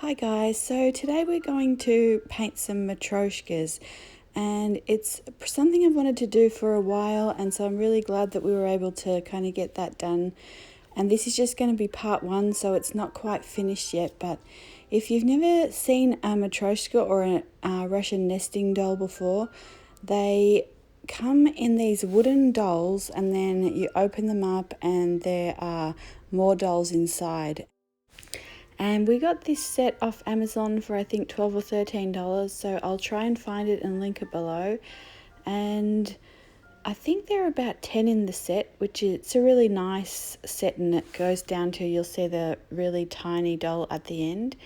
Hi guys, so today we're going to paint some matryoshkas, and it's something I've wanted to do for a while, and so I'm really glad that we were able to kind of get that done. And this is just going to be part one, so it's not quite finished yet, but if you've never seen a matryoshka or a Russian nesting doll before, they come in these wooden dolls and then you open them up and there are more dolls inside. And we got this set off Amazon for I think $12 or $13, so I'll try and find it and link it below. And I think there are about 10 in the set, which is it's a really nice set, and it goes down to, you'll see the really tiny doll at the end.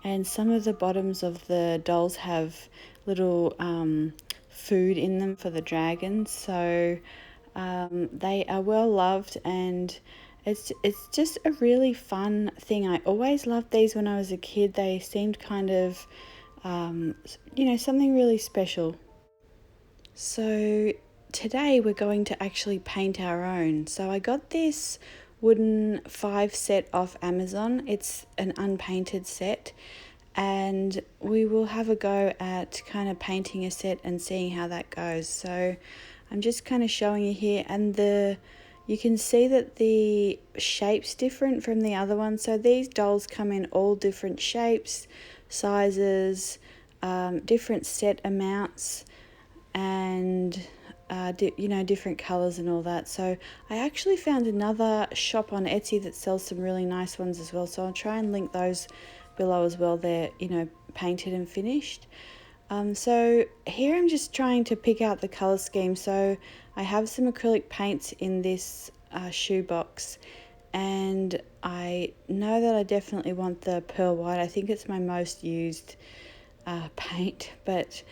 And some of the bottoms of the dolls have little food in them for the dragons, so they are well loved, and it's just a really fun thing. I always loved these when I was a kid. They seemed kind of, something really special. So today we're going to actually paint our own. So I got this wooden 5 set off Amazon. It's an unpainted set, and we will have a go at kind of painting a set and seeing how that goes. So I'm just kind of showing you here, and you can see that the shape's different from the other one. So these dolls come in all different shapes, sizes, different set amounts, and different colors and all that. So I actually found another shop on Etsy that sells some really nice ones as well, so I'll try and link those below as well. They're painted and finished. So here I'm just trying to pick out the color scheme. So I have some acrylic paints in this shoebox, and I know that I definitely want the pearl white. I think it's my most used paint, but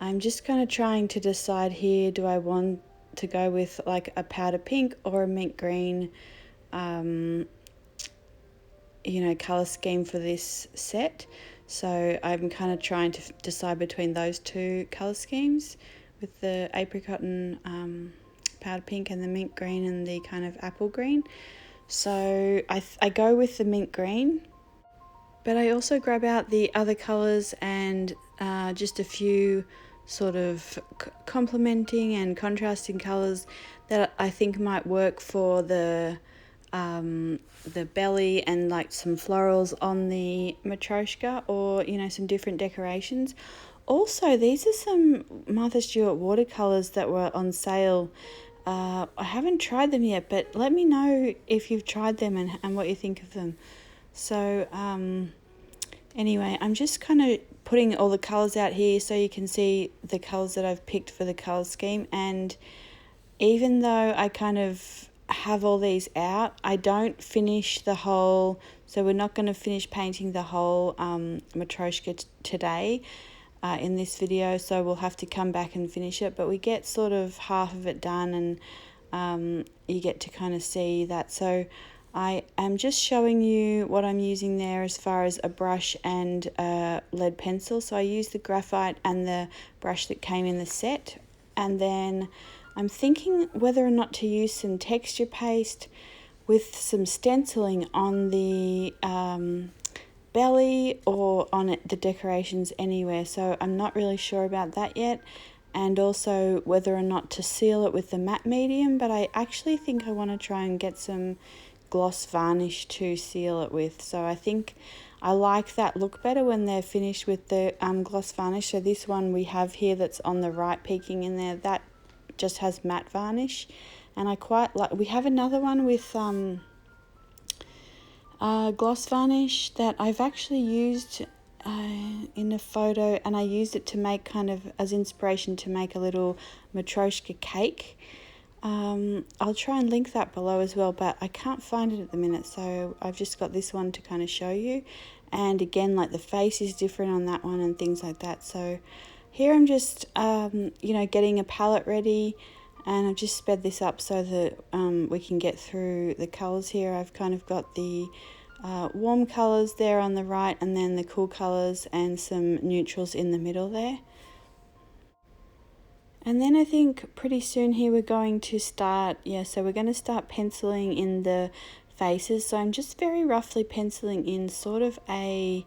I'm just kind of trying to decide here, do I want to go with like a powder pink or a mint green color scheme for this set. So I'm kind of trying to decide between those two color schemes, with the apricot and powder pink, and the mint green and the kind of apple green. So I go with the mint green, but I also grab out the other colors and just a few sort of complementing and contrasting colors that I think might work for the belly and like some florals on the matryoshka, or some different decorations. Also, these are some Martha Stewart watercolors that were on sale. I haven't tried them yet, but let me know if you've tried them and what you think of them. So anyway, I'm just kind of putting all the colors out here so you can see the colors that I've picked for the color scheme. And even though I kind of have all these out, I don't finish the whole, so we're not going to finish painting the whole matryoshka today in this video, so we'll have to come back and finish it, but we get sort of half of it done, and you get to kind of see that. So I am just showing you what I'm using there as far as a brush and a lead pencil. So I used the graphite and the brush that came in the set, and then I'm thinking whether or not to use some texture paste with some stenciling on the belly or on the decorations anywhere. So I'm not really sure about that yet, and also whether or not to seal it with the matte medium, but I actually think I want to try and get some gloss varnish to seal it with. So I think I like that look better when they're finished with the gloss varnish. So this one we have here that's on the right peeking in there, that just has matte varnish, and I quite like. We have another one with gloss varnish that I've actually used in a photo, and I used it to make kind of as inspiration to make a little matryoshka cake. I'll try and link that below as well, but I can't find it at the minute, so I've just got this one to kind of show you. And again, like the face is different on that one and things like that. So here I'm just getting a palette ready, and I've just sped this up so that we can get through the colors here. I've kind of got the warm colors there on the right, and then the cool colors and some neutrals in the middle there. And then I think pretty soon here we're going to start, so we're going to start penciling in the faces. So I'm just very roughly penciling in sort of a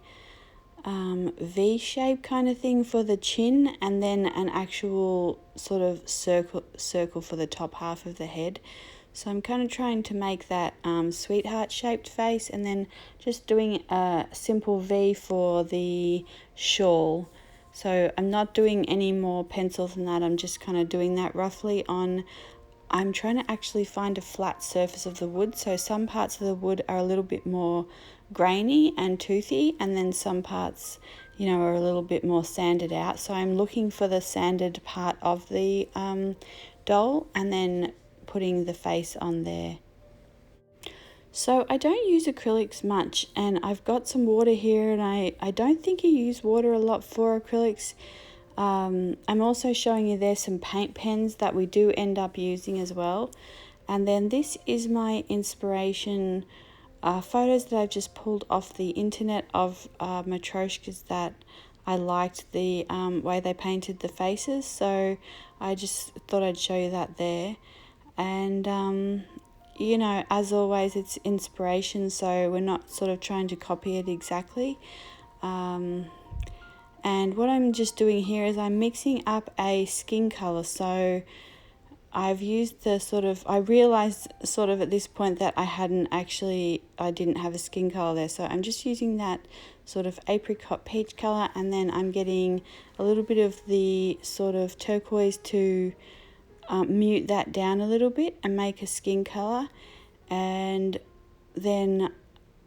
V shape kind of thing for the chin, and then an actual sort of circle for the top half of the head. So I'm kind of trying to make that sweetheart shaped face, and then just doing a simple V for the shawl. So I'm not doing any more pencils than that. I'm just kind of doing that roughly on. I'm trying to actually find a flat surface of the wood. So some parts of the wood are a little bit more grainy and toothy, and then some parts, are a little bit more sanded out. So I'm looking for the sanded part of the doll and then putting the face on there. So I don't use acrylics much, and I've got some water here, and I don't think you use water a lot for acrylics. I'm also showing you there some paint pens that we do end up using as well. And then this is my inspiration photos that I've just pulled off the internet of Matryoshkas that I liked the way they painted the faces. So I just thought I'd show you that there. And as always, it's inspiration, so we're not sort of trying to copy it exactly. And what I'm just doing here is I'm mixing up a skin color. So I've used I realized sort of at this point that I didn't have a skin color there. So I'm just using that sort of apricot peach color, and then I'm getting a little bit of the sort of turquoise to mute that down a little bit and make a skin color. And then,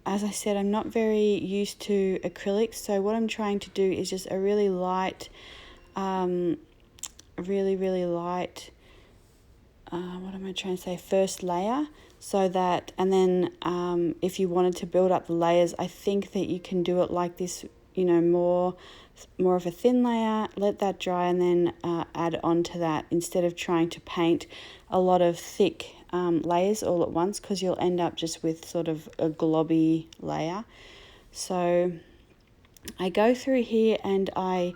as I said, I'm not very used to acrylics, so what I'm trying to do is just a really light, really light, first layer, so that, and then if you wanted to build up the layers, I think that you can do it like this, more of a thin layer, let that dry, and then add on to that, instead of trying to paint a lot of thick layers all at once, because you'll end up just with sort of a globby layer. So I go through here and I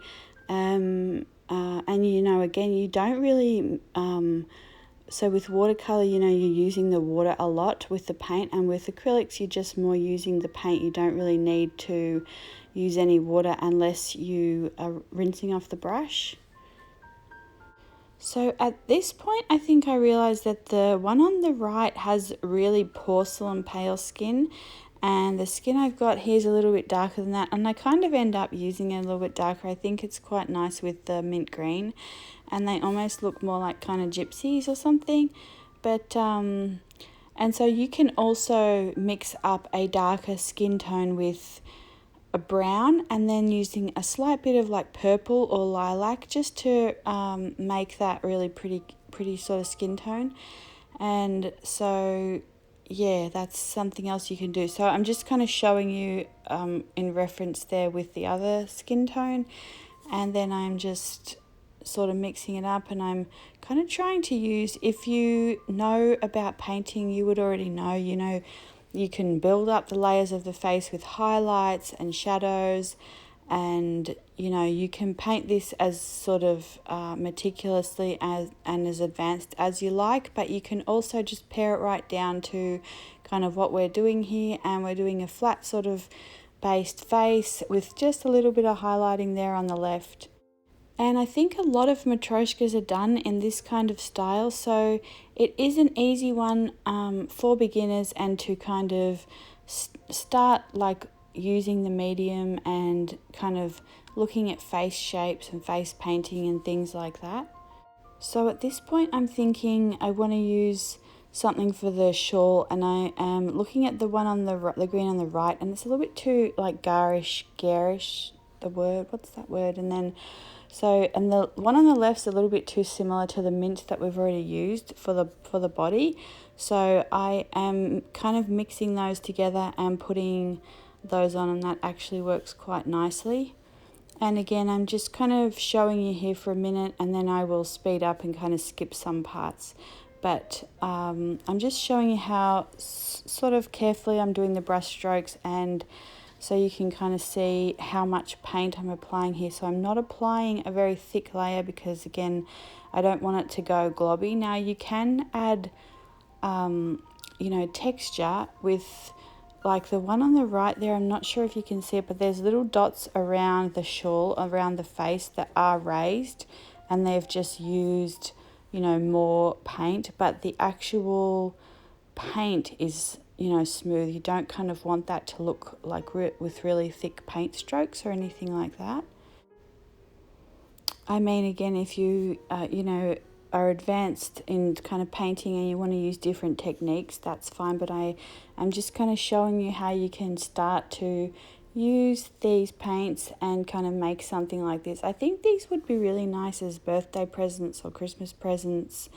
and again, you don't really so with watercolor, you're using the water a lot with the paint, and with acrylics, you're just more using the paint. You don't really need to use any water unless you are rinsing off the brush. So at this point, I think I realized that the one on the right has really porcelain pale skin, and the skin I've got here is a little bit darker than that, and I kind of end up using it a little bit darker. I think it's quite nice with the mint green, and they almost look more like kind of gypsies or something. But and so you can also mix up a darker skin tone with a brown, and then using a slight bit of like purple or lilac, just to make that really pretty sort of skin tone. And so yeah, that's something else you can do. So I'm just kind of showing you in reference there with the other skin tone, and then I'm just sort of mixing it up, and I'm kind of trying to use, if you know about painting, you would already know, you can build up the layers of the face with highlights and shadows, and you can paint this as sort of meticulously and as advanced as you like, but you can also just pare it right down to kind of what we're doing here, and we're doing a flat sort of based face with just a little bit of highlighting there on the left. And I think a lot of Matryoshkas are done in this kind of style, so it is an easy one for beginners, and to kind of start like using the medium and kind of looking at face shapes and face painting and things like that. So at this point, I'm thinking I want to use something for the shawl, and I am looking at the one on the green on the right, and it's a little bit too like garish, what's that word? And then and the one on the left's a little bit too similar to the mint that we've already used for the body. So I am kind of mixing those together and putting those on, and that actually works quite nicely. And again, I'm just kind of showing you here for a minute, and then I will speed up and kind of skip some parts. But I'm just showing you how sort of carefully I'm doing the brush strokes, and so you can kind of see how much paint I'm applying here. So I'm not applying a very thick layer, because again, I don't want it to go globby. Now you can add texture with like the one on the right there, I'm not sure if you can see it, but there's little dots around the shawl, around the face that are raised, and they've just used, you know, more paint, but the actual paint is, you know, smooth. You don't kind of want that to look like with really thick paint strokes or anything like that. I mean, again, if you, you know, are advanced in kind of painting and you want to use different techniques, that's fine. But I'm just kind of showing you how you can start to use these paints and kind of make something like this. I think these would be really nice as birthday presents or Christmas presents.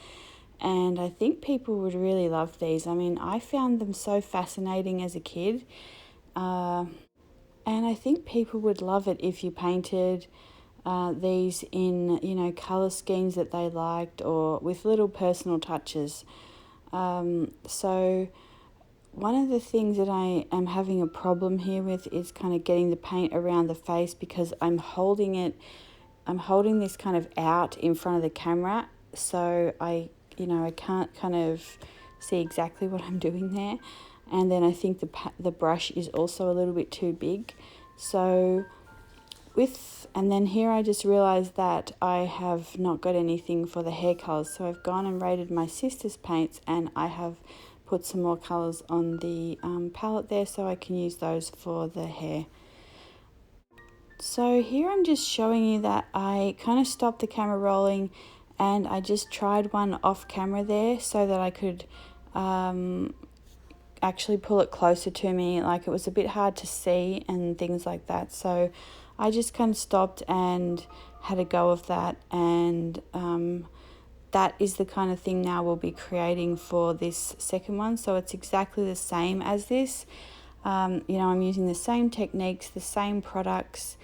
And I think people would really love these. I mean, I found them so fascinating as a kid. And I think people would love it if you painted these in, you know, colour schemes that they liked or with little personal touches. So one of the things that I am having a problem here with is kind of getting the paint around the face, because I'm holding this kind of out in front of the camera, so I can't kind of see exactly what I'm doing there. And then I think the brush is also a little bit too big. So and then here I just realised that I have not got anything for the hair colours. So I've gone and raided my sister's paints, and I have put some more colours on the palette there so I can use those for the hair. So here I'm just showing you that I kind of stopped the camera rolling and I just tried one off camera there so that I could actually pull it closer to me. Like, it was a bit hard to see and things like that. So I just kind of stopped and had a go of that, and that is the kind of thing now we'll be creating for this second one. So it's exactly the same as this. You know, I'm using the same techniques, the same products,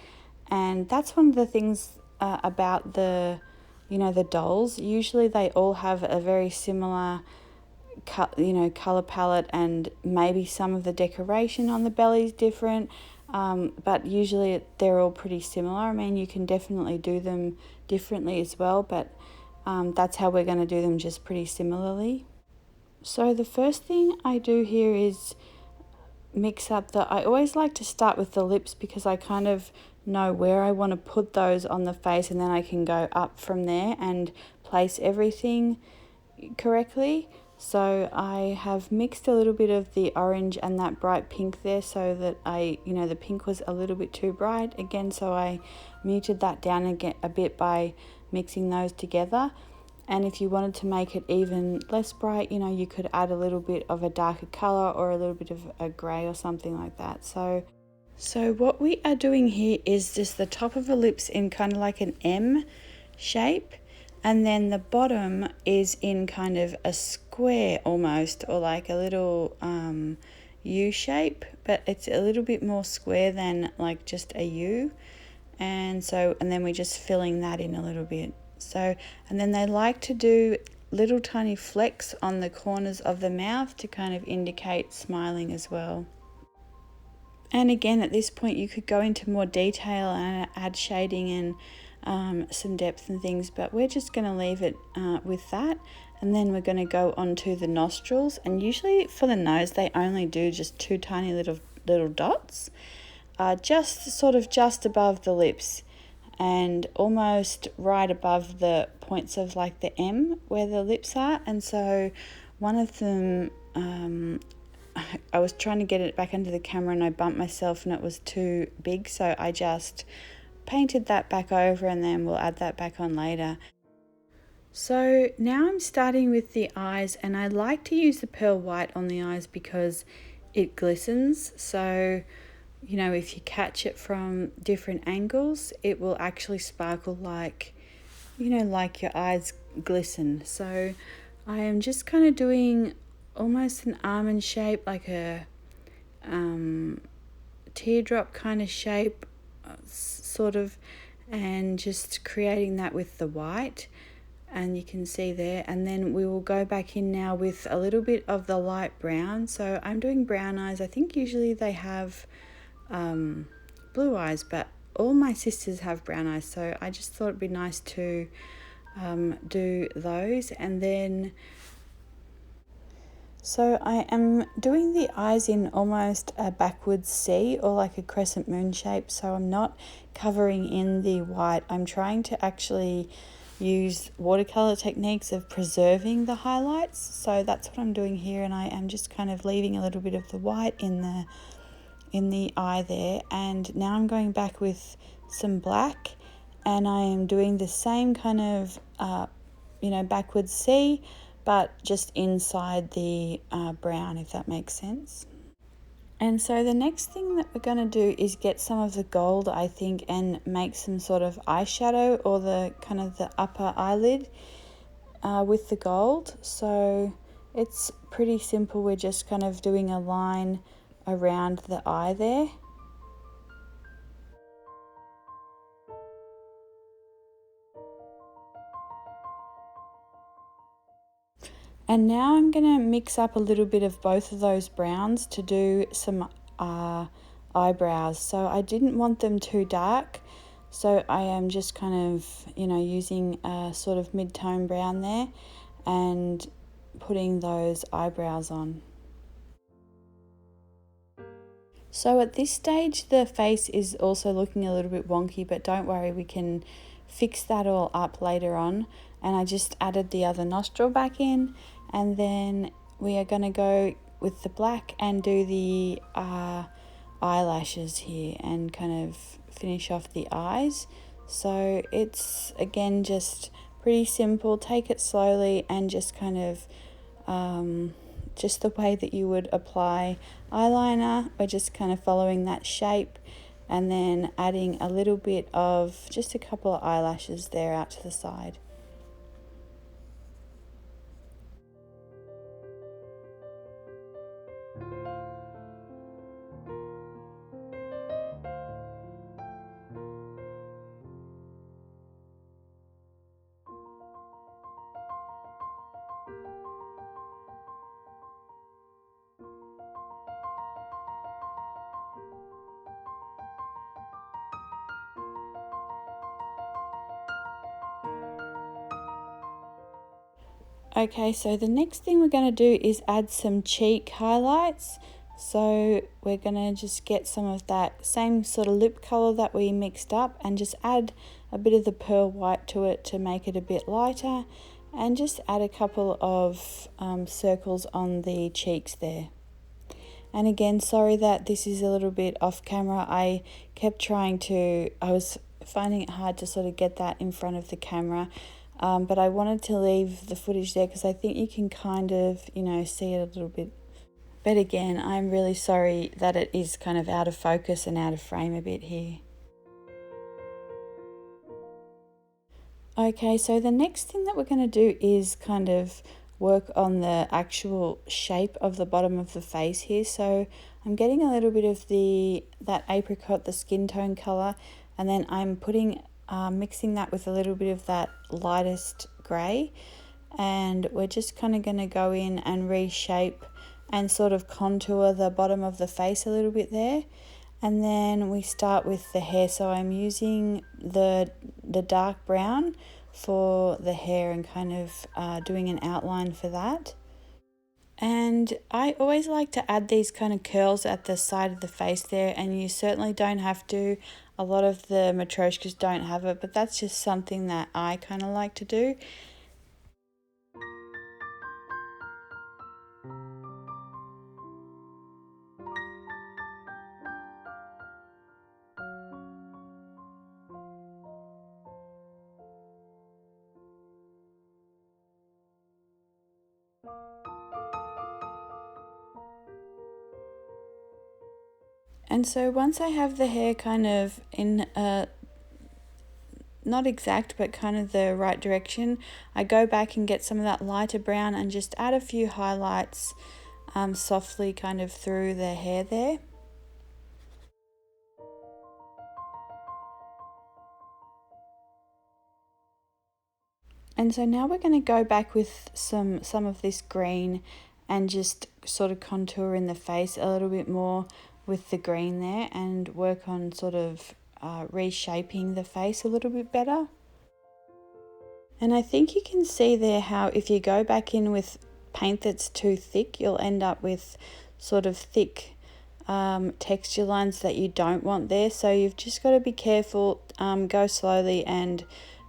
and that's one of the things about the dolls. Usually they all have a very similar color palette, and maybe some of the decoration on the belly is different, but usually they're all pretty similar. I mean, you can definitely do them differently as well, but that's how we're going to do them, just pretty similarly. So the first thing I do here is mix up I always like to start with the lips, because I kind of know where I want to put those on the face, and then I can go up from there and place everything correctly. So I have mixed a little bit of the orange and that bright pink there, so that the pink was a little bit too bright again, so I muted that down again a bit by mixing those together. And if you wanted to make it even less bright, you could add a little bit of a darker color or a little bit of a gray or something like that. So what we are doing here is just the top of the lips in kind of like an M shape, and then the bottom is in kind of a square almost, or like a little U shape, but it's a little bit more square than like just a U. And then we're just filling that in a little bit. So, and then they like to do little tiny flecks on the corners of the mouth to kind of indicate smiling as well. And again, at this point you could go into more detail and add shading and some depth and things, but we're just going to leave it with that. And then we're going to go on to the nostrils, and usually for the nose they only do just two tiny little dots, just above the lips, and almost right above the points of like the M where the lips are. And so one of them, I was trying to get it back under the camera and I bumped myself and it was too big, so I just painted that back over, and then we'll add that back on later. So now I'm starting with the eyes, and I like to use the pearl white on the eyes because it glistens. So if you catch it from different angles, it will actually sparkle like your eyes glisten. So I am just kind of doing almost an almond shape, like a teardrop kind of shape, sort of, and just creating that with the white, and you can see there. And then we will go back in now with a little bit of the light brown. So I'm doing brown eyes. I think usually they have blue eyes, but all my sisters have brown eyes, so I just thought it'd be nice to do those. And then So I am doing the eyes in almost a backwards C or like a crescent moon shape, so I'm not covering in the white. I'm trying to actually use watercolor techniques of preserving the highlights. So that's what I'm doing here, and I am just kind of leaving a little bit of the white in the eye there. And now I'm going back with some black, and I am doing the same kind of backwards C, but just inside the brown, if that makes sense. And so the next thing that we're going to do is get some of the gold, I think, and make some sort of eyeshadow or the kind of the upper eyelid with the gold. So it's pretty simple. We're just kind of doing a line around the eye there. And now I'm going to mix up a little bit of both of those browns to do some eyebrows. So I didn't want them too dark, so I am just kind of, using a sort of mid-tone brown there and putting those eyebrows on. So at this stage the face is also looking a little bit wonky, but don't worry, we can fix that all up later on. And I just added the other nostril back in, and then we are going to go with the black and do the eyelashes here and kind of finish off the eyes. So it's again just pretty simple. Take it slowly and just kind of just the way that you would apply eyeliner. We're just kind of following that shape and then adding a little bit of just a couple of eyelashes there out to the side. Okay, so the next thing we're going to do is add some cheek highlights. So we're going to just get some of that same sort of lip color that we mixed up and just add a bit of the pearl white to it to make it a bit lighter, and just add a couple of circles on the cheeks there. And again, sorry that this is a little bit off camera. I was finding it hard to sort of get that in front of the camera. But I wanted to leave the footage there because I think you can kind of, see it a little bit. But again, I'm really sorry that it is kind of out of focus and out of frame a bit here. Okay, so the next thing that we're going to do is kind of work on the actual shape of the bottom of the face here. So I'm getting a little bit of that apricot, the skin tone color, and then I'm mixing that with a little bit of that lightest grey, and we're just kind of going to go in and reshape and sort of contour the bottom of the face a little bit there. And then we start with the hair, so I'm using the dark brown for the hair and kind of doing an outline for that. And I always like to add these kind of curls at the side of the face there, and you certainly don't have to. A lot of the Matryoshkas don't have it, but that's just something that I kind of like to do. And so once I have the hair kind of in not exact, but kind of the right direction, I go back and get some of that lighter brown and just add a few highlights softly kind of through the hair there. And so now we're going to go back with some of this green and just sort of contour in the face a little bit more with the green there and work on sort of reshaping the face a little bit better. And I think you can see there how if you go back in with paint that's too thick, you'll end up with sort of thick texture lines that you don't want there. So you've just got to be careful, go slowly and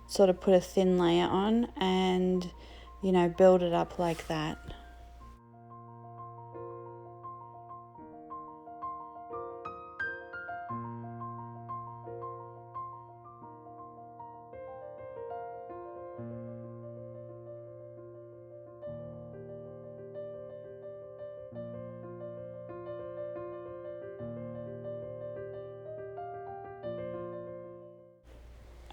sort of put a thin layer on and, you know, build it up like that.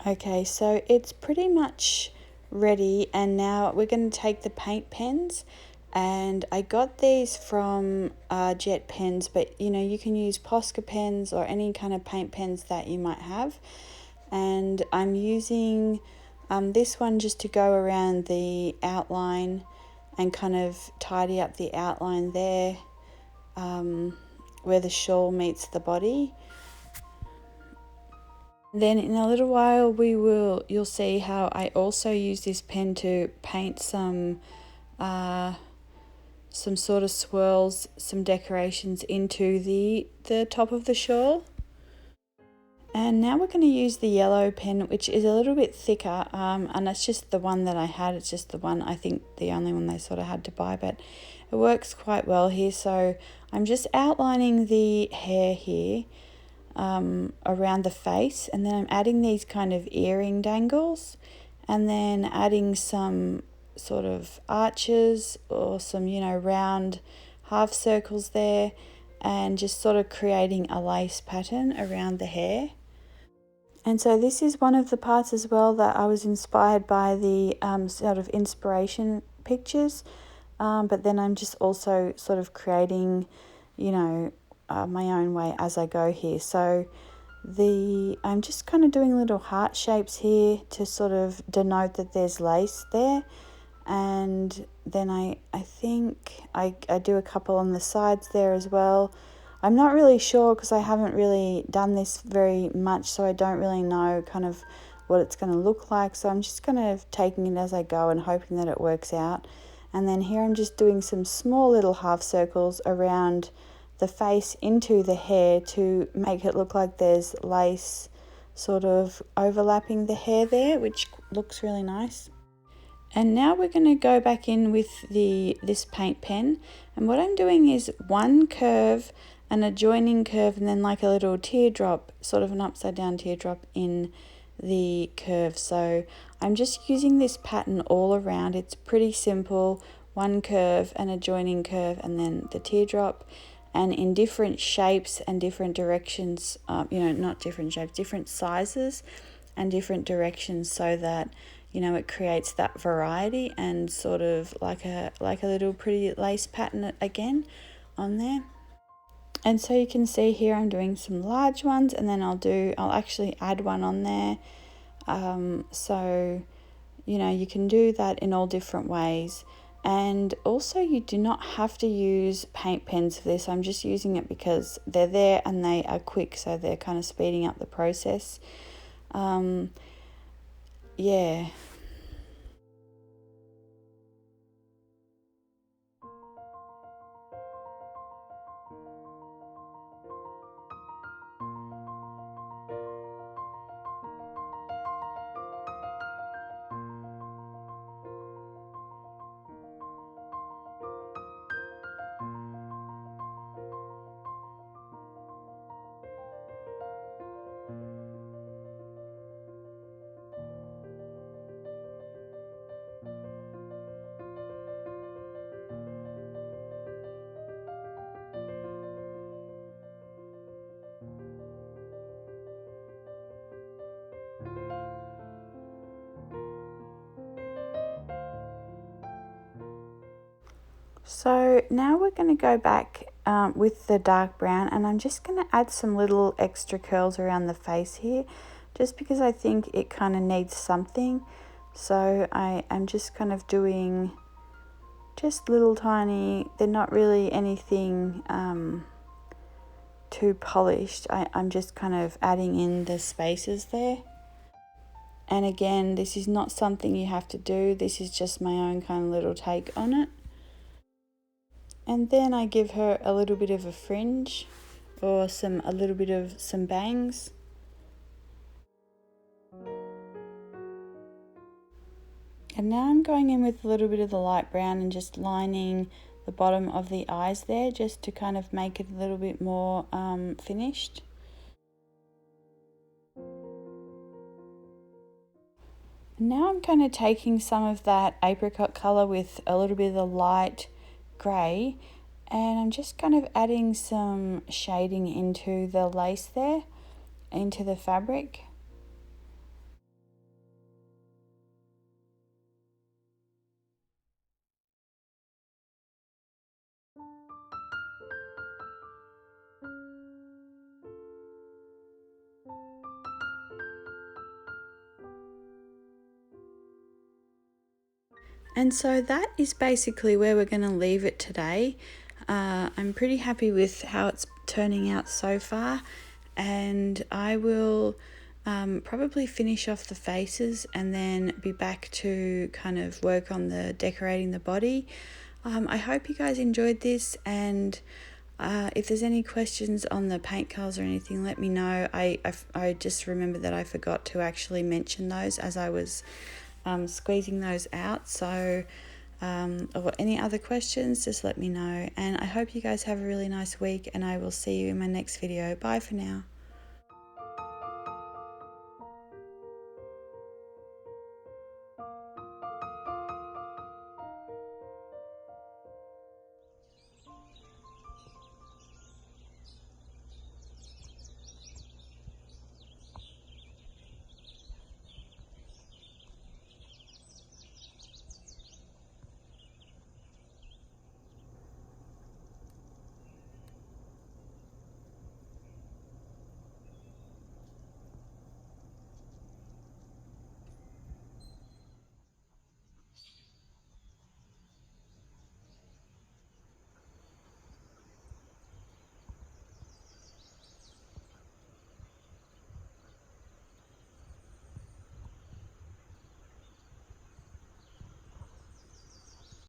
Okay, so it's pretty much ready, and now we're going to take the paint pens, and I got these from Jet Pens, but you know, you can use Posca pens or any kind of paint pens that you might have, and I'm using this one just to go around the outline and kind of tidy up the outline there, where the shawl meets the body. Then in a little while you'll see how I also use this pen to paint some sort of swirls, some decorations into the top of the shawl. And now we're going to use the yellow pen, which is a little bit thicker, and it's just the one that I had. It's just the one, I think the only one they sort of had to buy, but it works quite well here. So I'm just outlining the hair here, around the face, and then I'm adding these kind of earring dangles, and then adding some sort of arches or some, you know, round half circles there, and just sort of creating a lace pattern around the hair. And so this is one of the parts as well that I was inspired by the sort of inspiration pictures, but then I'm just also sort of creating, you know, my own way as I go here. So I'm just kind of doing little heart shapes here to sort of denote that there's lace there, and then I think I do a couple on the sides there as well. I'm not really sure because I haven't really done this very much, so I don't really know kind of what it's going to look like, so I'm just kind of taking it as I go and hoping that it works out. And then here I'm just doing some small little half circles around the face into the hair to make it look like there's lace sort of overlapping the hair there, which looks really nice. And now we're going to go back in with this paint pen, and what I'm doing is one curve, an adjoining curve, and then like a little teardrop, sort of an upside down teardrop in the curve. So I'm just using this pattern all around. It's pretty simple, one curve, an adjoining curve, and then the teardrop, and in different shapes and different directions, you know, not different shapes, different sizes and different directions, so that, you know, it creates that variety and sort of like a little pretty lace pattern again on there. And so you can see here I'm doing some large ones, and then I'll actually add one on there. So, you know, you can do that in all different ways. And also you do not have to use paint pens for this. I'm just using it because they're there and they are quick, so they're kind of speeding up the process. Yeah. So now we're going to go back with the dark brown, and I'm just going to add some little extra curls around the face here, just because I think it kind of needs something. So I am just kind of doing just little tiny, they're not really anything too polished. I'm just kind of adding in the spaces there. And again, this is not something you have to do. This is just my own kind of little take on it. And then I give her a little bit of a fringe or a little bit of some bangs. And now I'm going in with a little bit of the light brown and just lining the bottom of the eyes there, just to kind of make it a little bit more finished. Now I'm kind of taking some of that apricot colour with a little bit of the light grey, and I'm just kind of adding some shading into the lace there, into the fabric. And so that is basically where we're going to leave it today. I'm pretty happy with how it's turning out so far, and I will probably finish off the faces and then be back to kind of work on the decorating the body. I hope you guys enjoyed this, and if there's any questions on the paint colours or anything, let me know. I just remember that I forgot to actually mention those as I was squeezing those out. So or any other questions, just let me know. And I hope you guys have a really nice week, and I will see you in my next video. Bye for now.